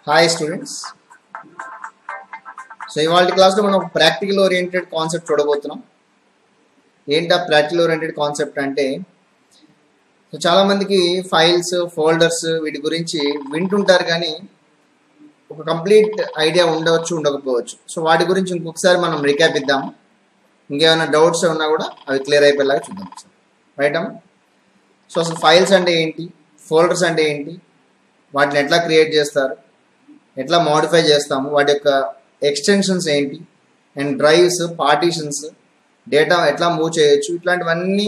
Hi students. So ఇవాళ క్లాస్లో మనం ప్రాక్టికల్ ఓరియంటెడ్ కాన్సెప్ట్ చూడబోతున్నాం. ఏంటా ప్రాక్టికల్ ఓరియంటెడ్ కాన్సెప్ట్ అంటే, సో చాలామందికి ఫైల్స్ ఫోల్డర్స్ వీటి గురించి వింటుంటారు కానీ ఒక కంప్లీట్ ఐడియా ఉండవచ్చు ఉండకపోవచ్చు. సో వాటి గురించి ఇంకొకసారి మనం రీక్యాప్ ఇద్దాము. ఇంకేమైనా డౌట్స్ ఉన్నా కూడా అవి క్లియర్ అయిపోయేలాగా చూద్దాం. రైట్ అమ్మ. సో అసలు ఫైల్స్ అంటే ఏంటి, ఫోల్డర్స్ అంటే ఏంటి, వాటిని ఎట్లా క్రియేట్ చేస్తారు, ఎట్లా మోడిఫై చేస్తాము, వాటి యొక్క ఎక్స్టెన్షన్స్ ఏంటి, అండ్ డ్రైవ్స్, పార్టీషన్స్, డేటా ఎట్లా మూవ్ చేయొచ్చు, ఇట్లాంటివన్నీ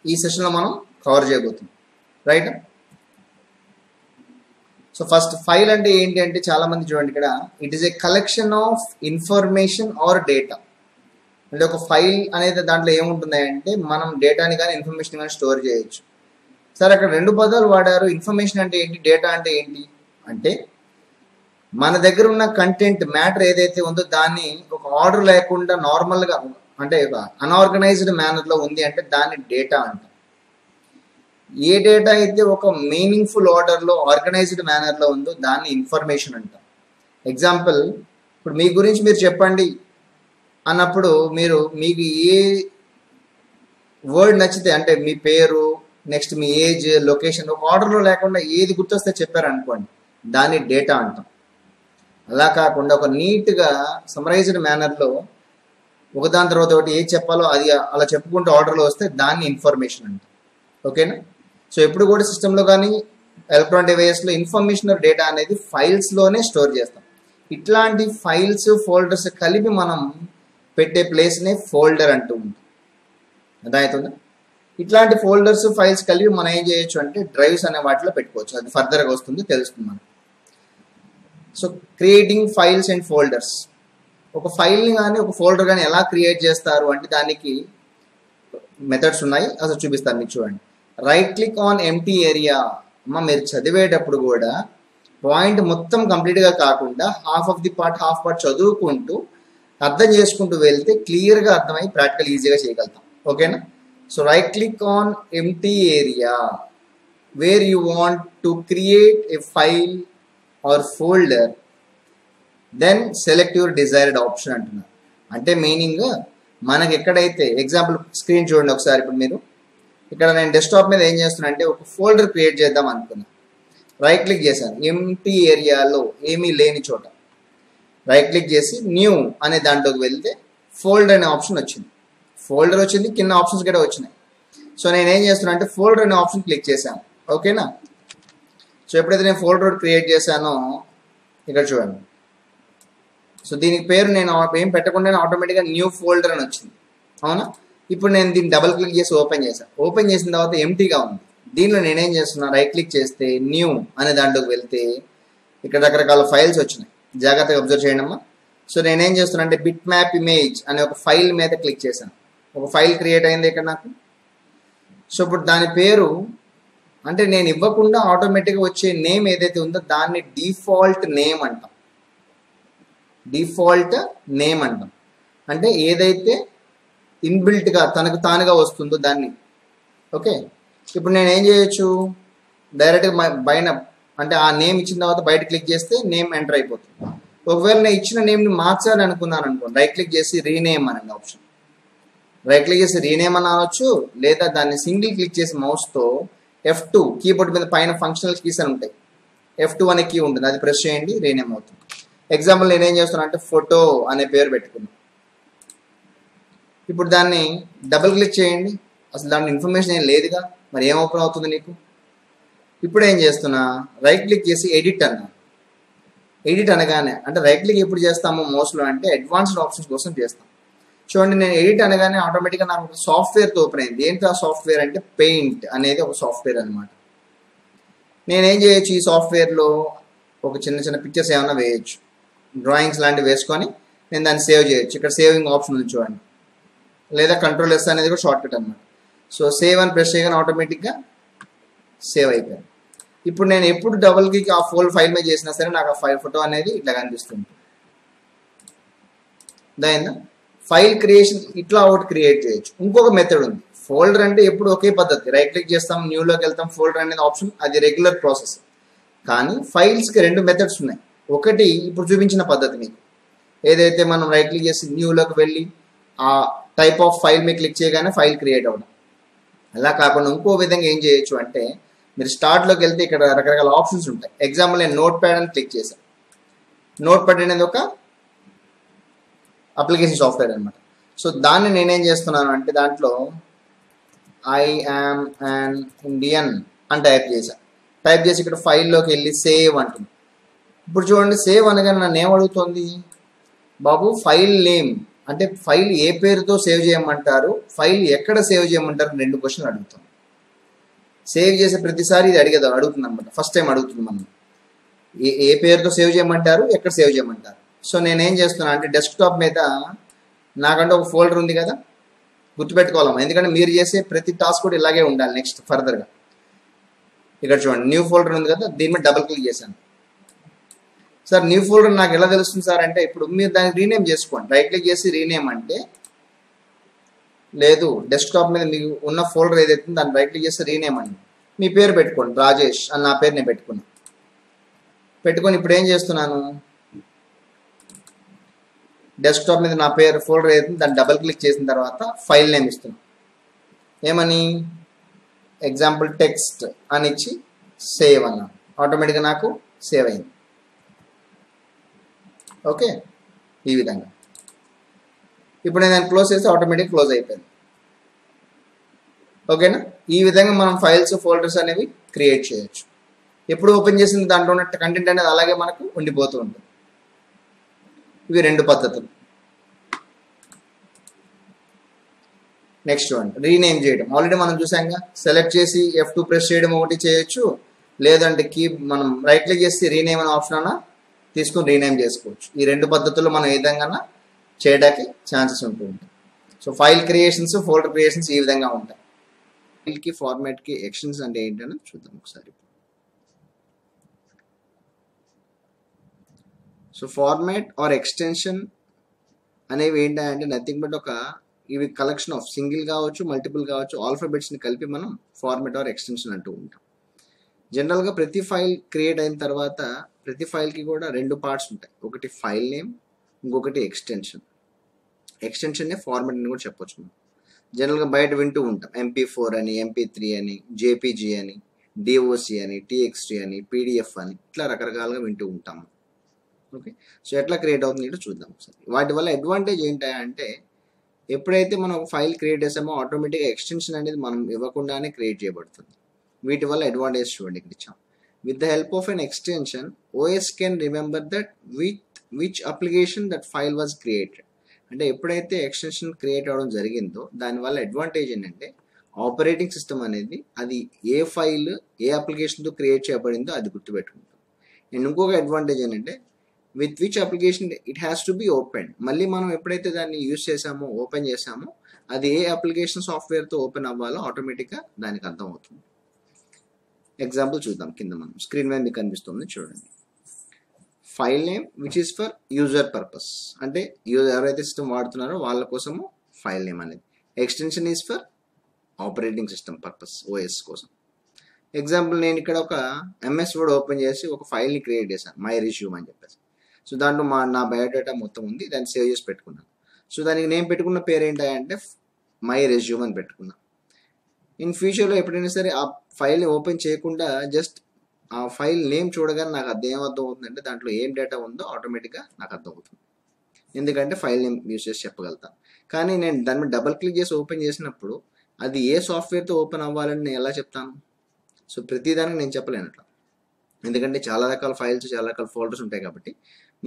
ఈ సెషన్లో మనం కవర్ చేయబోతున్నాం. రైట్. సో ఫస్ట్ ఫైల్ అంటే ఏంటి అంటే, చాలామంది చూడండి ఇక్కడ, it is a collection of information are data. అంటే ఒక ఫైల్ అనేది దాంట్లో ఏముంటుంది అంటే, మనం డేటాని కానీ ఇన్ఫర్మేషన్ కానీ స్టోర్ చేయొచ్చు. సరే, అక్కడ రెండు పదాలు వాడారు. ఇన్ఫర్మేషన్ అంటే ఏంటి, డేటా అంటే ఏంటి అంటే, మన దగ్గర ఉన్న కంటెంట్ మ్యాటర్ ఏదైతే ఉందో దాన్ని ఒక ఆర్డర్ లేకుండా నార్మల్గా అంటే అన్ఆర్గనైజ్డ్ మేనర్లో ఉంది అంటే దాన్ని డేటా అంటాం. ఏ డేటా అయితే ఒక మీనింగ్ఫుల్ ఆర్డర్లో ఆర్గనైజ్డ్ మేనర్లో ఉందో దాన్ని ఇన్ఫర్మేషన్ అంటాం. ఎగ్జాంపుల్, ఇప్పుడు మీ గురించి మీరు చెప్పండి అన్నప్పుడు మీకు ఏ వర్డ్ నచ్చితే, అంటే మీ పేరు, నెక్స్ట్ మీ ఏజ్, లొకేషన్, ఒక ఆర్డర్లో లేకుండా ఏది గుర్తొస్తే చెప్పారనుకోండి, దాన్ని డేటా అంటాం. అలా కాకుండా ఒక నీట్గా సమరైజ్డ్ మేనర్లో ఒకదాని తర్వాత ఒకటి ఏది చెప్పాలో అది అలా చెప్పుకుంటూ ఆర్డర్లో వస్తే దాన్ని ఇన్ఫర్మేషన్ అంటాం. ఓకేనా. సో ఎప్పుడు కూడా సిస్టంలో కానీ ఎలక్ట్రానిక్ డివైస్లో ఇన్ఫర్మేషన్ డేటా అనేది ఫైల్స్లోనే స్టోర్ చేస్తాం. ఇట్లాంటి ఫైల్స్ ఫోల్డర్స్ కలిపి మనం పెట్టే ప్లేస్నే ఫోల్డర్ అంటూ ఉంటుంది. అర్థమవుతుందా. ఇట్లాంటి ఫోల్డర్స్ ఫైల్స్ కలిపి మనం ఏం చేయొచ్చు అంటే డ్రైవ్స్ అనే వాటిలో పెట్టుకోవచ్చు. అది ఫర్దర్గా వస్తుంది, తెలుస్తుంది మనకు. So creating files and folders. ఒక ఫైల్ని కానీ ఒక ఫోల్డర్ కానీ ఎలా క్రియేట్ చేస్తారు అంటే దానికి మెథడ్స్ ఉన్నాయి, అసలు చూపిస్తాను మీకు. చూడండి, right click on empty area. అమ్మ, మీరు చదివేటప్పుడు కూడా పాయింట్ మొత్తం కంప్లీట్గా కాకుండా హాఫ్ పార్ట్ చదువుకుంటూ అర్థం చేసుకుంటూ వెళ్తే క్లియర్గా అర్థమై ప్రాక్టికల్ ఈజీగా చేయగలుగుతాం. ఓకేనా. So right click on empty area where you want to create a file or folder, then select your desired option అంటున్నారు. అంటే మీనింగ్, మనకి ఎక్కడైతే ఎగ్జాంపుల్ స్క్రీన్ చూడండి ఒకసారి. ఇప్పుడు మీరు ఇక్కడ నేను డెస్క్టాప్ మీద ఏం చేస్తున్నా అంటే ఒక ఫోల్డర్ క్రియేట్ చేద్దాం అనుకున్నా. రైట్ క్లిక్ చేశాను, ఎంప్టీ ఏరియాలో ఏమీ లేని చోట రైట్ క్లిక్ చేసి న్యూ అనే దాంట్లోకి వెళ్తే ఫోల్డర్ అనే ఆప్షన్ వచ్చింది. ఫోల్డర్ వచ్చింది, కింద ఆప్షన్స్ కూడా వచ్చినాయి. సో నేను ఏం చేస్తున్నా అంటే ఫోల్డర్ అనే ఆప్షన్ క్లిక్ చేశాను. ఓకేనా. సో ఎప్పుడైతే నేను ఫోల్డర్ క్రియేట్ చేశానో ఇక్కడ చూడండి. సో దీనికి పేరు నేను ఏం పెట్టకుండా ఆటోమేటిక్గా న్యూ ఫోల్డర్ అని వచ్చింది. అవునా. ఇప్పుడు నేను దీన్ని డబుల్ క్లిక్ చేసి ఓపెన్ చేశాను. ఓపెన్ చేసిన తర్వాత ఎంప్టీగా ఉంది. దీనిలో నేనేం చేస్తున్నా, రైట్ క్లిక్ చేస్తే న్యూ అనే దాంట్లోకి వెళ్తే ఇక్కడ రకరకాల ఫైల్స్ వచ్చినాయి. జాగ్రత్తగా అబ్జర్వ్ చేయండి అమ్మా. సో నేనేం చేస్తున్నా అంటే బిట్ మ్యాప్ ఇమేజ్ అనే ఒక ఫైల్ మీద క్లిక్ చేశాను. ఒక ఫైల్ క్రియేట్ అయింది ఇక్కడ నాకు. సో ఇప్పుడు దాని పేరు అంటే నేను ఇవ్వకుండా ఆటోమేటిక్గా వచ్చే నేమ్ ఏదైతే ఉందో దాన్ని డిఫాల్ట్ నేమ్ అంటాం. డిఫాల్ట్ నేమ్ అంటాం అంటే ఏదైతే ఇన్బిల్ట్గా తనకు తానుగా వస్తుందో దాన్ని. ఓకే. ఇప్పుడు నేను ఏం చేయొచ్చు, డైరెక్ట్గా పైన అంటే ఆ నేమ్ ఇచ్చిన తర్వాత బయట క్లిక్ చేస్తే నేమ్ ఎంటర్ అయిపోతుంది. ఒకవేళ నేను ఇచ్చిన నేమ్ని మార్చాలి అనుకున్నాను అనుకోండి, రైట్ క్లిక్ చేసి రీనేమ్ అనే ఆప్షన్, రైట్ క్లిక్ చేసి రీనేమ్ అని అనవచ్చు, లేదా దాన్ని సింగిల్ క్లిక్ చేసి మౌస్తో F2 కీబోర్డ్ మీద పైన ఫంక్షనల్ కీస్ అని ఉంటాయి, F2 అనే కీ ఉంటుంది, అది ప్రెస్ చేయండి, రీనేమ్ అవుతుంది. ఎగ్జాంపుల్ నేనేం చేస్తున్నా అంటే ఫోటో అనే పేరు పెట్టుకున్నాను. ఇప్పుడు దాన్ని డబుల్ క్లిక్ చేయండి. అసలు దాని ఇన్ఫర్మేషన్ ఏం లేదుగా, మరి ఏం ఓపెన్ అవుతుంది నీకు. ఇప్పుడు ఏం చేస్తున్నా, రైట్ క్లిక్ చేసి ఎడిట్ అన్నా. ఎడిట్ అనగానే అంటే రైట్ క్లిక్ ఎప్పుడు చేస్తామో మౌస్లో అంటే అడ్వాన్స్డ్ ఆప్షన్స్ కోసం చేస్తాం. చూడండి, నేను ఎడిట్ అనగానే ఆటోమేటిక్గా నాకు ఒక సాఫ్ట్వేర్తో ఓపెన్ అయింది. ఏంటి ఆ సాఫ్ట్వేర్ అంటే పెయింట్ అనేది ఒక సాఫ్ట్వేర్ అనమాట. నేనేం చేయొచ్చు, ఈ సాఫ్ట్వేర్లో ఒక చిన్న పిక్చర్స్ ఏమైనా వేయచ్చు, డ్రాయింగ్స్ లాంటివి వేసుకొని నేను దాన్ని సేవ్ చేయొచ్చు. ఇక్కడ సేవింగ్ ఆప్షన్ ఉంది చూడండి, లేదా Ctrl+S అనేది కూడా షార్ట్ కట్ అనమాట. సో సేవ్ అని ప్రెస్ చేయగానే ఆటోమేటిక్గా సేవ్ అయిపోయింది. ఇప్పుడు నేను ఎప్పుడు డబుల్ క్లిక్ ఆ ఫైల్ మీద చేసినా సరే నాకు ఆ ఫోటో అనేది ఇట్లా కనిపిస్తుంది. దాని ఫైల్ క్రియేషన్ ఇట్లా ఒకటి క్రియేట్ చేయొచ్చు. ఇంకొక మెథడ్ ఉంది. ఫోల్డర్ అంటే ఎప్పుడు ఒకే పద్ధతి, రైట్ క్లిక్ చేస్తాం, న్యూలోకి వెళ్తాం, ఫోల్డర్ అనేది ఆప్షన్, అది రెగ్యులర్ ప్రాసెస్. కానీ ఫైల్స్కి రెండు మెథడ్స్ ఉన్నాయి. ఒకటి ఇప్పుడు చూపించిన పద్ధతి మీకు ఏదైతే మనం రైట్ క్లిక్ చేసి న్యూలోకి వెళ్ళి ఆ టైప్ ఆఫ్ ఫైల్ మీద క్లిక్ చేయగానే ఫైల్ క్రియేట్ అవ్వడం. అలా కాకుండా ఇంకో విధంగా ఏం చేయొచ్చు అంటే మీరు స్టార్ట్లోకి వెళ్తే ఇక్కడ రకరకాల ఆప్షన్స్ ఉంటాయి. ఎగ్జాంపుల్ నేను నోట్ ప్యాడ్ అని క్లిక్ చేశాను. నోట్ ప్యాడ్ అనేది ఒక అప్లికేషన్ సాఫ్ట్వేర్ అనమాట. సో దాన్ని నేనేం చేస్తున్నాను అంటే దాంట్లో ఐ యామ్ అన్ ఇండియన్ అని టైప్ చేశాను. టైప్ చేసి ఇక్కడ ఫైల్లోకి వెళ్ళి సేవ్ అంటుంది. ఇప్పుడు చూడండి, సేవ్ అనగానే నన్ను ఏమడుగుతుంది, బాబు ఫైల్ నేమ్ అంటే ఫైల్ ఏ పేరుతో సేవ్ చేయమంటారు, ఫైల్ ఎక్కడ సేవ్ చేయమంటారు, 2 క్వశ్చన్లు అడుగుతాం. సేవ్ చేసే ప్రతిసారి ఇది అడుగుతుంది అనమాట. ఫస్ట్ టైం అడుగుతుంది మనం ఏ పేరుతో సేవ్ చేయమంటారు, ఎక్కడ సేవ్ చేయమంటారు. సో నేనేం చేస్తున్నా అంటే డెస్క్టాప్ మీద నాకంటే ఒక ఫోల్డర్ ఉంది కదా, గుర్తుపెట్టుకోవాలమ్మా, ఎందుకంటే మీరు చేసే ప్రతి టాస్క్ కూడా ఇలాగే ఉండాలి. నెక్స్ట్ ఫర్దర్గా ఇక్కడ చూడండి న్యూ ఫోల్డర్ ఉంది కదా, దీని మీద డబుల్ క్లిక్ చేశాను. సార్ న్యూ ఫోల్డర్ నాకు ఎలా తెలుస్తుంది సార్ అంటే ఇప్పుడు మీరు దాన్ని రీనేమ్ చేసుకోండి. రైట్ క్లిక్ చేసి రీనేమ్ అంటే లేదు, డెస్క్టాప్ మీద మీకు ఉన్న ఫోల్డర్ ఏదైతే దాన్ని రైట్ క్లిక్ చేసి రీనేమ్ అండి. మీ పేరు పెట్టుకోండి, రాజేష్ అని నా పేరు నేను పెట్టుకొని ఇప్పుడు ఏం చేస్తున్నాను, డెస్క్టాప్ మీద నా పేరు ఫోల్డర్ ఏదైతే దాన్ని డబుల్ క్లిక్ చేసిన తర్వాత ఫైల్ నేమ్ ఇస్తున్నాను. ఏమని ఎగ్జాంపుల్ టెక్స్ట్ అని ఇచ్చి సేవ్ అన్నాను. ఆటోమేటిక్గా నాకు సేవ్ అయింది. ఓకే, ఈ విధంగా ఇప్పుడు నేను క్లోజ్ చేస్తే ఆటోమేటిక్ క్లోజ్ అయిపోయింది. ఓకేనా, ఈ విధంగా మనం ఫైల్స్ ఫోల్డర్స్ అనేవి క్రియేట్ చేయొచ్చు. ఎప్పుడు ఓపెన్ చేసిన దాంట్లో ఉన్న కంటెంట్ అనేది అలాగే మనకు ఉండిపోతూ ఉంటుంది. ఇవి 2 పద్ధతులు. నెక్స్ట్ వన్ రీనేమ్ చేయడం. ఆల్రెడీ మనం చూసాంగా, సెలెక్ట్ చేసి F2 ప్రెస్ చేయడం ఒకటి చేయొచ్చు, లేదంటే మనం రైట్ క్లిక్ చేసి రీనేమ్ అనే ఆప్షన్ అన్నా తీసుకొని రీనేమ్ చేసుకోవచ్చు. ఈ 2 పద్ధతుల్లో మనం ఏ విధంగా చేయడానికి ఛాన్సెస్ ఉంటుంది. So file creations, folder creations ఈ విధంగా ఉంటాయి. ఫైల్కి ఫార్మాట్కి ఎక్స్టెన్షన్స్ అంటే ఏంటని చూద్దాం ఒకసారి. సో ఫార్మాట్ ఆర్ ఎక్స్టెన్షన్ అనేవి ఏంటంటే నథింగ్ బట్ ఇవి కలెక్షన్ ఆఫ్ సింగిల్ కావచ్చు, మల్టిపుల్ కావచ్చు, ఆల్ఫాబెట్స్ని కలిపి మనం ఫార్మాట్ ఆర్ ఎక్స్టెన్షన్ అంటూ ఉంటాం. జనరల్గా ప్రతి ఫైల్ క్రియేట్ అయిన తర్వాత ప్రతి ఫైల్కి కూడా 2 పార్ట్స్ ఉంటాయి. ఒకటి ఫైల్ నేమ్, ఇంకొకటి ఎక్స్టెన్షన్. ఎక్స్టెన్షన్నే ఫార్మాట్ అని కూడా చెప్పొచ్చు. మనం జనరల్గా బయట వింటూ ఉంటాం MP4 అని, MP3 అని, JPG అని, DOC అని, TXT అని, PDF అని, ఇట్లా రకరకాలుగా వింటూ ఉంటాము. ఓకే, సో ఎట్లా క్రియేట్ అవుతుంది ఏంటో చూద్దాం ఒకసారి. వాటి వల్ల అడ్వాంటేజ్ ఏంటంటే ఎప్పుడైతే మనం ఒక ఫైల్ క్రియేట్ చేసామో ఆటోమేటిక్గా ఎక్స్టెన్షన్ అనేది మనం ఇవ్వకుండానే క్రియేట్ చేయబడుతుంది. వీటి వల్ల అడ్వాంటేజ్ చూడండి ఇక్కడ ఇచ్చాం. With the help of an extension, OS can remember that which application that file was created. అంటే ఎప్పుడైతే ఎక్స్టెన్షన్ క్రియేట్ అవ్వడం జరిగిందో దానివల్ల అడ్వాంటేజ్ ఏంటంటే ఆపరేటింగ్ సిస్టమ్ అనేది అది ఏ ఫైల్ ఏ అప్లికేషన్తో క్రియేట్ చేయబడిందో అది గుర్తుపెట్టుకుంటుంది. అండ్ ఇంకొక అడ్వాంటేజ్ ఏంటంటే with which application it has to be open. మళ్ళీ మనం ఎప్పుడైతే దాన్ని యూజ్ చేసామో, ఓపెన్ చేసామో, అది ఏ అప్లికేషన్ సాఫ్ట్వేర్తో ఓపెన్ అవ్వాలో ఆటోమేటిక్గా దానికి అర్థం అవుతుంది. ఎగ్జాంపుల్ చూద్దాం. కింద మనం స్క్రీన్ మీద మీకు కనిపిస్తుంది చూడండి. File name which is for user purpose, అంటే ఎవరైతే సిస్టమ్ వాడుతున్నారో వాళ్ళ కోసము ఫైల్ నేమ్ అనేది. Extension is for operating system purpose, OS కోసం. ఎగ్జాంపుల్ నేను ఇక్కడ ఒక MS వర్డ్ ఓపెన్ చేసి ఒక ఫైల్ని క్రియేట్ చేశాను, మై రిజ్యూమ్ అని చెప్పేసి. సో దాంట్లో నా బయోడేటా మొత్తం ఉంది, దాన్ని సేవ్ చేసి పెట్టుకున్నాను. సో దానికి నేను పెట్టుకున్న పేరు ఏంటంటే మై రెజ్యూమ్ అని పెట్టుకున్నాను. ఇన్ ఫ్యూచర్లో ఎప్పుడైనా సరే ఆ ఫైల్ని ఓపెన్ చేయకుండా జస్ట్ ఆ ఫైల్ నేమ్ చూడగానే నాకు ఏమర్థం అవుతుందంటే దాంట్లో ఏం డేటా ఉందో ఆటోమేటిక్గా నాకు అర్థం అవుతుంది. ఎందుకంటే ఫైల్ నేమ్ యూజ్ చేసి చెప్పగలుగుతాను. కానీ నేను దాని మీద డబుల్ క్లిక్ చేసి ఓపెన్ చేసినప్పుడు అది ఏ సాఫ్ట్వేర్తో ఓపెన్ అవ్వాలని నేను ఎలా చెప్తాను? సో ప్రతిదానికి నేను చెప్పలేను అట్లా, ఎందుకంటే చాలా రకాల ఫైల్స్, చాలా రకాల ఫోల్డర్స్ ఉంటాయి కాబట్టి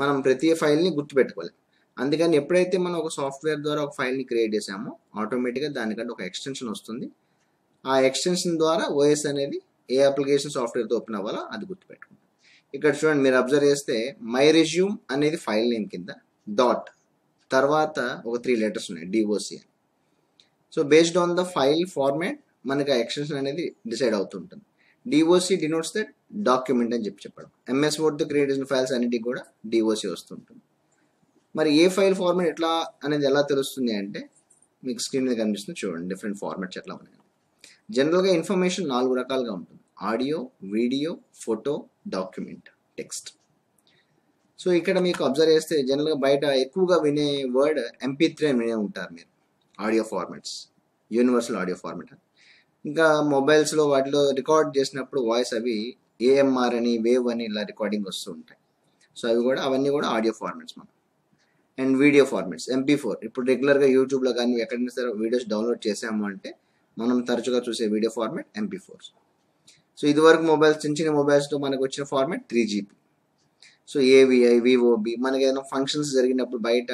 మనం ప్రతి ఫైల్ని గుర్తుపెట్టుకోవాలి. అందుకని ఎప్పుడైతే మనం ఒక సాఫ్ట్వేర్ ద్వారా ఒక ఫైల్ని క్రియేట్ చేసామో ఆటోమేటిక్గా దానికంటే ఒక ఎక్స్టెన్షన్ వస్తుంది. ఆ ఎక్స్టెన్షన్ ద్వారా OS అనేది ఏ అప్లికేషన్ సాఫ్ట్వేర్తో ఓపెన్ అవ్వాలో అది గుర్తుపెట్టుకుంటాం. ఇక్కడ చూడండి, మీరు అబ్జర్వ్ చేస్తే మై రెజ్యూమ్ అనేది ఫైల్ నేమ్ కింద డాట్ తర్వాత ఒక 3 లెటర్స్ ఉన్నాయి, DOC. So based on the file format మనకి ఆ ఎక్స్టెన్షన్ అనేది డిసైడ్ అవుతుంటుంది. DOC డినోట్స్ దట్ డాక్యుమెంట్ అని చెప్పడం. MS వర్డ్తో క్రియేట్ చేసిన ఫైల్స్ అన్నిటికి కూడా DOC వస్తుంటుంది. మరి ఏ ఫైల్ ఫార్మాట్ ఎట్లా అనేది ఎలా తెలుస్తుంది అంటే మీకు స్క్రీన్ మీద కనిపిస్తుంది చూడండి, డిఫరెంట్ ఫార్మాట్స్ ఎట్లా ఉన్నాయి. జనరల్గా ఇన్ఫర్మేషన్ 4 రకాలుగా ఉంటుంది: audio, video, photo, document, text. So ఇక్కడ మీకు అబ్జర్వ్ చేస్తే జనరల్గా బయట ఎక్కువగా వినే వర్డ్ MP3 అని వినే ఉంటారు మీరు. Audio formats, universal audio format. ఇంకా మొబైల్స్లో వాటిలో రికార్డ్ చేసినప్పుడు వాయిస్ అవి AMR అని, వేవ్ అని ఇలా రికార్డింగ్ వస్తూ ఉంటాయి. సో అవన్నీ కూడా ఆడియో ఫార్మాట్స్ మనం. And video formats MP4. ఇప్పుడు రెగ్యులర్గా యూట్యూబ్లో కానీ ఎక్కడైనా సరే వీడియోస్ డౌన్లోడ్ చేసాము అంటే మనం తరచుగా చూసే వీడియో ఫార్మాట్ MP4. సో ఇదివరకు మొబైల్స్, చిన్న చిన్న మొబైల్స్లో మనకు వచ్చిన format 3GB. So AVI, VOB, మనకి ఏదైనా ఫంక్షన్స్ జరిగినప్పుడు బయట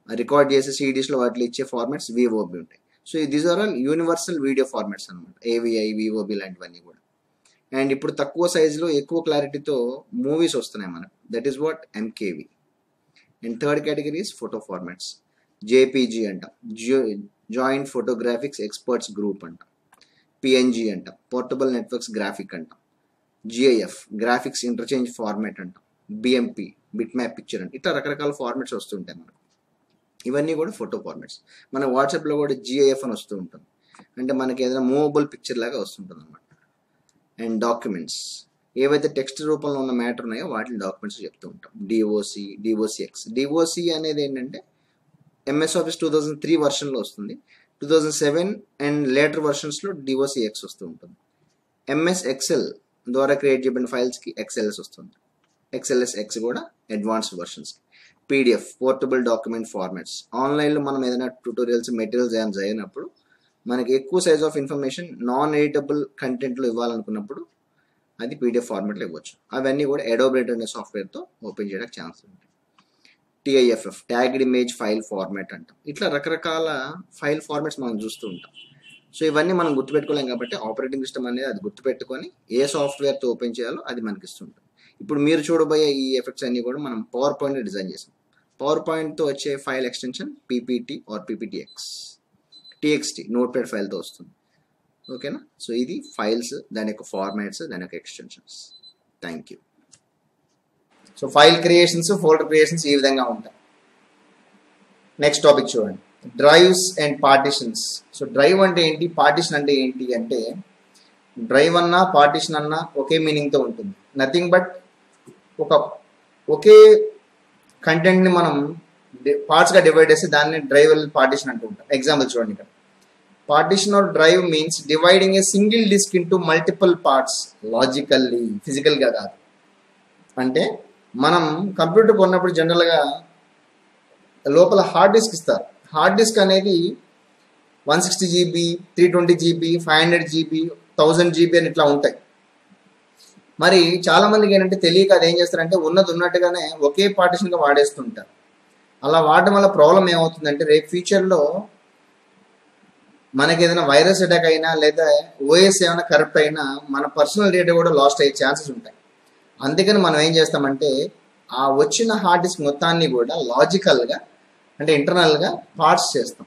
రికార్డ్ చేసే CDస్లో వాటిలో ఇచ్చే ఫార్మాట్స్ VOB ఉంటాయి. So these are all universal video formats అనమాట, AVI, VOB లాంటివన్నీ కూడా. అండ్ ఇప్పుడు తక్కువ సైజులో ఎక్కువ క్లారిటీతో మూవీస్ వస్తున్నాయి మనకు, that is what MKV. And third category is photo formats, JPG అంటాం, జాయింట్ ఫోటోగ్రాఫిక్స్ ఎక్స్పర్ట్స్ గ్రూప్ అంటాం, PNG అంటాం, పోర్టబుల్ నెట్వర్క్స్ గ్రాఫిక్ అంటాం, GIF గ్రాఫిక్స్ ఇంటర్చేంజ్ ఫార్మాట్ అంటాం, BMP బిట్ మ్యాప్ పిక్చర్ అంటే ఇట్లా రకరకాల ఫార్మాట్స్ వస్తుంటాయి మనకు. ఇవన్నీ కూడా ఫోటో ఫార్మాట్స్. మన వాట్సాప్లో కూడా GIF అని వస్తూ ఉంటుంది, అంటే మనకి ఏదైనా మూవబుల్ పిక్చర్ లాగా వస్తుంటుంది అనమాట. అండ్ డాక్యుమెంట్స్, ఏవైతే టెక్స్ట్ రూపంలో ఉన్న మ్యాటర్ ఉన్నాయో వాటిని డాక్యుమెంట్స్ చెప్తూ ఉంటాం. DOC, DOCX. DOC అనేది ఏంటంటే MS Office 2003 వర్షన్లో వస్తుంది, 2007 అండ్ లేటర్ వర్షన్స్లో DOCX వస్తూ ఉంటుంది. MS Excel ద్వారా క్రియేట్ చేయబడిన ఫైల్స్కి XLS వస్తుంది, XLSX కూడా advanced versions. PDF portable document formats. ఆన్లైన్లో మనం ఏదైనా ట్యూటోరియల్స్, మెటీరియల్స్ ఏమైనా చదివినప్పుడు మనకి ఎక్కువ size of information non editable కంటెంట్లో ఇవ్వాలనుకున్నప్పుడు అది PDF ఫార్మాట్లో ఇవ్వచ్చు. అవన్నీ కూడా అడోబ్ రైటర్ అనే సాఫ్ట్వేర్తో ఓపెన్ చేయడానికి ఛాన్స్ ఉంటుంది. TIFF tagged image file format అంటాం. ఇట్లా రకరకాల ఫైల్ ఫార్మాట్స్ మనం చూస్తూ ఉంటాం. సో ఇవన్నీ మనం గుర్తుపెట్టుకోలేం కాబట్టి ఆపరేటింగ్ సిస్టమ్ అనేది అది గుర్తుపెట్టుకొని ఏ సాఫ్ట్వేర్తో ఓపెన్ చేయాలో అది మనకి ఇస్తుంటుంది. ఇప్పుడు మీరు చూడబోయే ఈ ఎఫెక్ట్స్ అన్నీ కూడా మనం పవర్ పాయింట్ డిజైన్ చేసాం. పవర్ పాయింట్తో వచ్చే file extension PPT or PPTX, TXT notepad ఫైల్తో వస్తుంది. ఓకేనా? సో ఇది ఫైల్స్, దాని యొక్క ఫార్మాట్స్, దాని యొక్క extensions. Thank you. So file creations, folder creations ఈ విధంగా ఉంటాయి. నెక్స్ట్ టాపిక్ చూడండి, drives and partitions. So drive అంటే ఏంటి, పార్టిషన్ అంటే ఏంటి అంటే, డ్రైవ్ అన్నా పార్టిషన్ అన్నా ఒకే మీనింగ్తో ఉంటుంది. నథింగ్ బట్ ఒకే కంటెంట్ని మనం పార్ట్స్గా డివైడ్ చేసి దాన్ని డ్రైవ్ పార్టిషన్ అంటూ ఉంటాం. ఎగ్జాంపుల్ చూడండి ఇక్కడ, partition or drive means dividing a single disk into multiple parts, logically, ఫిజికల్గా కాదు. అంటే మనం కంప్యూటర్ కొన్నప్పుడు జనరల్గా లోపల హార్డ్ డిస్క్ ఇస్తారు. హార్డ్ డిస్క్ అనేది 160 GB, 320 GB, 500 GB, 1000 GB అని ఇట్లా ఉంటాయి. మరి చాలామందికి ఏంటంటే తెలియక అది ఏం చేస్తారంటే ఉన్నట్టుగానే ఒకే పార్టిషన్గా వాడేస్తుంటారు. అలా వాడడం వల్ల ప్రాబ్లం ఏమవుతుందంటే రేపు ఫ్యూచర్లో మనకి ఏదైనా వైరస్ అటాక్ అయినా లేదా OS ఏమైనా కరప్ట్ అయినా మన పర్సనల్ డేటా కూడా లాస్ట్ అయ్యే ఛాన్సెస్ ఉంటాయి. అందుకని మనం ఏం చేస్తామంటే ఆ వచ్చిన హార్డ్ డిస్క్ మొత్తాన్ని కూడా లాజికల్గా అంటే ఇంటర్నల్గా పార్ట్స్ చేస్తాం.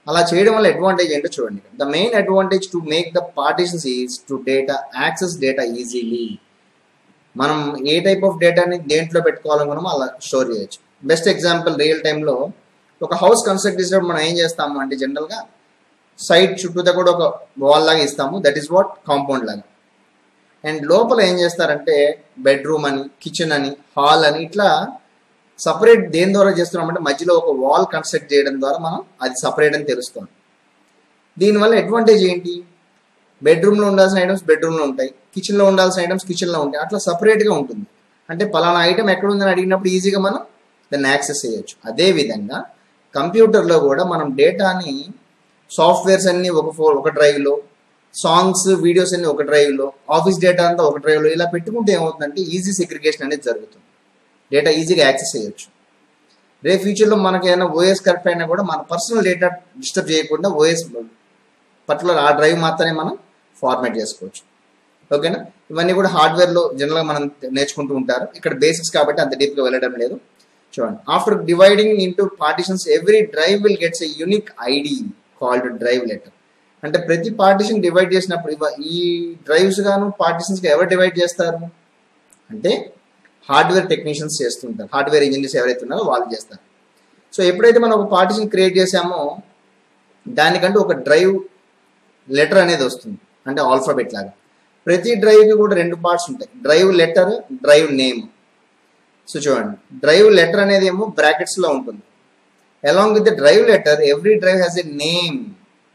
అలా చేయడం వల్ల అడ్వాంటేజ్ ఏంటో చూడండి. The main advantage to make the partitions is to access data easily. మనం ఏ టైప్ ఆఫ్ డేటాని దేంట్లో పెట్టుకోవాలనుకున్నామో అలా స్టోర్ చేయొచ్చు. బెస్ట్ ఎగ్జాంపుల్, రియల్ టైంలో ఒక హౌస్ కన్స్ట్రక్ట్ చేసినప్పుడు మనం ఏం చేస్తాము అంటే జనరల్గా సైడ్ చుట్టూతో కూడా ఒక వాల్ లాగా ఇస్తాము, దట్ ఈస్ వాట్ కాంపౌండ్ లాగా. అండ్ లోపల ఏం చేస్తారంటే బెడ్రూమ్ అని, కిచెన్ అని, హాల్ అని ఇట్లా సపరేట్ దేని ద్వారా చేస్తున్నామంటే మధ్యలో ఒక వాల్ కన్స్ట్రక్ట్ చేయడం ద్వారా మనం అది సపరేట్ అని తెలుస్తుంది. దీనివల్ల అడ్వాంటేజ్ ఏంటి, బెడ్రూమ్లో ఉండాల్సిన ఐటమ్స్ బెడ్రూమ్లో ఉంటాయి, కిచెన్లో ఉండాల్సిన ఐటమ్స్ కిచెన్లో ఉంటాయి, అట్లా సపరేట్గా ఉంటుంది. అంటే పలానా ఐటమ్ ఎక్కడ ఉందని అడిగినప్పుడు ఈజీగా మనం దాన్ని యాక్సెస్ చేయొచ్చు. అదేవిధంగా కంప్యూటర్లో కూడా మనం డేటాని, సాఫ్ట్వేర్స్ అన్నీ ఒక డ్రైవ్లో, సాంగ్స్, వీడియోస్ అన్ని ఒక డ్రైవ్లో, ఆఫీస్ డేటా అంతా ఒక డ్రైవ్లో, ఇలా పెట్టుకుంటే ఏమవుతుందంటే ఈజీ సెగ్రిగేషన్ అనేది జరుగుతుంది. డేటా ఈజీగా యాక్సెస్ చేయొచ్చు. రేపు ఫ్యూచర్లో మనకి ఏదైనా OS కరెక్ట్ అయినా కూడా మన పర్సనల్ డేటా డిస్టర్బ్ చేయకుండా OS పర్టికులర్ ఆ డ్రైవ్ మాత్రమే మనం ఫార్మాట్ చేసుకోవచ్చు. ఓకేనా? ఇవన్నీ కూడా హార్డ్వేర్లో జనరల్గా మనం నేర్చుకుంటూ ఉంటారు. ఇక్కడ బేసిక్స్ కాబట్టి అంత డీప్గా వెళ్ళడం లేదు. చూడండి, after dividing into partitions every drive will gets a unique ID called drive letter. అంటే ప్రతి పార్టిషన్ డివైడ్ చేసినప్పుడు ఈ డ్రైవ్స్ గాను పార్టిషన్స్గా ఎవరు డివైడ్ చేస్తారు అంటే హార్డ్వేర్ టెక్నీషియన్స్ చేస్తుంటారు, హార్డ్వేర్ ఇంజనీర్స్ ఎవరైతే ఉన్నారో వాళ్ళు చేస్తారు. సో ఎప్పుడైతే మనం ఒక పార్టిషన్ క్రియేట్ చేసామో దానికంటూ ఒక డ్రైవ్ లెటర్ అనేది వస్తుంది, అంటే ఆల్ఫాబెట్ లాగా. ప్రతి డ్రైవ్కి కూడా 2 పార్ట్స్ ఉంటాయి, drive letter, drive name. So చూడండి, డ్రైవ్ లెటర్ అనేది ఏమో బ్రాకెట్స్లో ఉంటుంది. Along with the drive letter every drive has a name.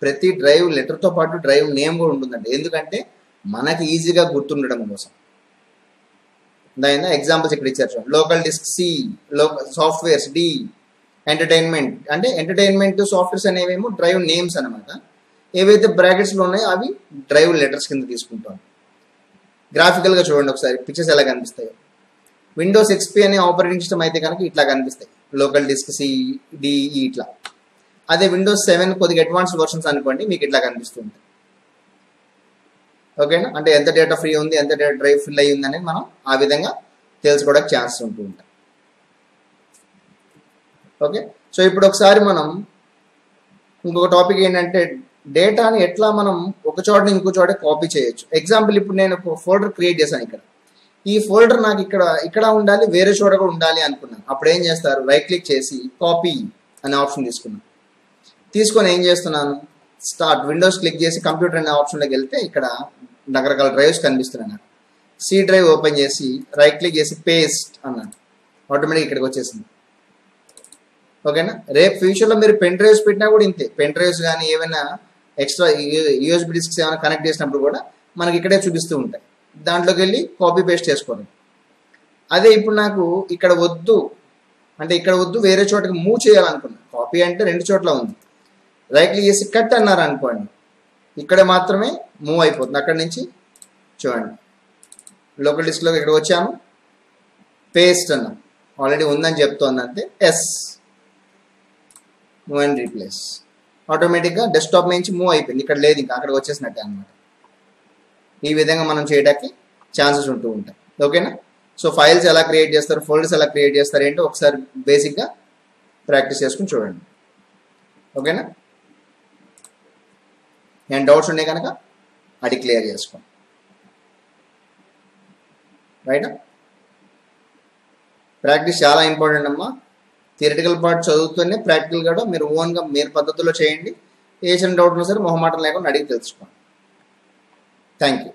ప్రతి డ్రైవ్ లెటర్తో పాటు డ్రైవ్ నేమ్ కూడా ఉంటుందండి. ఎందుకంటే మనకి ఈజీగా గుర్తుండడం కోసం. దాని ఎగ్జాంపుల్స్ ఇక్కడ ఇచ్చారు చూడండి. Local disk C, softwares D, entertainment అంటే ఎంటర్టైన్మెంట్ సాఫ్ట్వేర్స్ అనేవేమో డ్రైవ్ నేమ్స్ అనమాట. ఏవైతే బ్రాకెట్స్లో ఉన్నాయో అవి డ్రైవ్ లెటర్స్ కింద తీసుకుంటాం. గ్రాఫికల్గా చూడండి ఒకసారి పిక్చర్స్ ఎలా కనిపిస్తాయో. విండోస్ ఎక్స్పీ అనే ఆపరేటింగ్ సిస్టమ్ అయితే కనుక ఇట్లా కనిపిస్తాయి, లోకల్ డిస్క్ సి డిఈ ఇట్లా. అదే విండోస్ 7 కొద్దిగా అడ్వాన్స్డ్ వర్షన్స్ అనుకోండి, మీకు ఇట్లా కనిపిస్తుంది. ఓకేనా, అంటే ఎంత డేటా ఫ్రీ ఉంది, ఎంత డేటా డ్రైవ్ ఫిల్ అయ్యి ఉంది అనేది మనం ఆ విధంగా తెలుసుకోవడానికి ఛాన్స్ ఉంటూ ఉంటాయి. ఓకే, సో ఇప్పుడు ఒకసారి మనం ఇంకొక టాపిక్ ఏంటంటే డేటాని ఎట్లా మనం ఒక చోట ఇంకో చోట కాపీ చేయొచ్చు. ఎగ్జాంపుల్ ఇప్పుడు నేను ఒక ఫోల్డర్ క్రియేట్ చేశాను. ఇక్కడ ఈ ఫోల్డర్ నాకు ఇక్కడ ఉండాలి, వేరే చోట కూడా ఉండాలి అనుకున్నాను. అప్పుడు ఏం చేస్తారు, రైట్ క్లిక్ చేసి కాపీ అనే ఆప్షన్ తీసుకొని ఏం చేస్తున్నాను, స్టార్ట్ విండోస్ క్లిక్ చేసి కంప్యూటర్ అనే ఆప్షన్లోకి వెళ్తే ఇక్కడ రకరకాల డ్రైవ్స్ కనిపిస్తున్నాయి నాకు. సి డ్రైవ్ ఓపెన్ చేసి రైట్ క్లిక్ చేసి పేస్ట్ అన్నాను, ఆటోమేటిక్ ఇక్కడికి వచ్చేసింది. ఓకేనా, రేపు ఫ్యూచర్లో మీరు పెన్ డ్రైవ్స్ పెట్టినా కూడా ఇంతే. పెన్ డ్రైవ్స్ కానీ ఏమైనా ఎక్స్ట్రా యూఎస్బి డిస్క్స్ ఏమైనా కనెక్ట్ చేసినప్పుడు కూడా మనకి ఇక్కడే చూపిస్తూ ఉంటాయి. దాంట్లోకి వెళ్ళి కాపీ పేస్ట్ చేసుకోండి. అదే ఇప్పుడు నాకు ఇక్కడ వద్దు అంటే ఇక్కడ వద్దు, వేరే చోటకి మూవ్ చేయాలనుకున్నా. కాపీ అంటే 2 చోట్ల ఉంది. రైట్ క్లిక్ చేసి కట్ అన్నారు అనుకోండి, ఇక్కడ మాత్రమే మూవ్ అయిపోతుంది. అక్కడి నుంచి చూడండి, లోకల్ డిస్క్లోకి ఇక్కడ వచ్చాను, పేస్ట్ అన్నాం, ఆల్రెడీ ఉందని చెప్తోంది అంతే. ఎస్ మూవ్ అండ్ రీప్లేస్, ఆటోమేటిక్గా డెస్క్టాప్ నుంచి మూవ్ అయిపోయింది, ఇక్కడ లేదు ఇంకా, అక్కడికి వచ్చేసినట్టే అనమాట. ఈ విధంగా మనం చేయడానికి ఛాన్సెస్ ఉంటూ ఉంటాయి. ఓకేనా, సో ఫైల్స్ ఎలా క్రియేట్ చేస్తారు, ఫోల్డర్స్ ఎలా క్రియేట్ చేస్తారు ఏంటో ఒకసారి బేసిక్గా ప్రాక్టీస్ చేసుకుని చూడండి. ఓకేనా, నేను డౌట్స్ ఉండే కనుక అది క్లియర్ చేసుకోండి. రైట్, ప్రాక్టీస్ చాలా ఇంపార్టెంట్ అమ్మా. థియరిటికల్ పార్ట్ చదువుతూనే ప్రాక్టికల్ కూడా మీరు ఓన్గా మీరు పద్ధతిలో చేయండి. ఏ చిన్న డౌట్ ఉన్నా సరే మొహమాటం లేకుండా అడిగి తెలుసుకోండి. Thank you.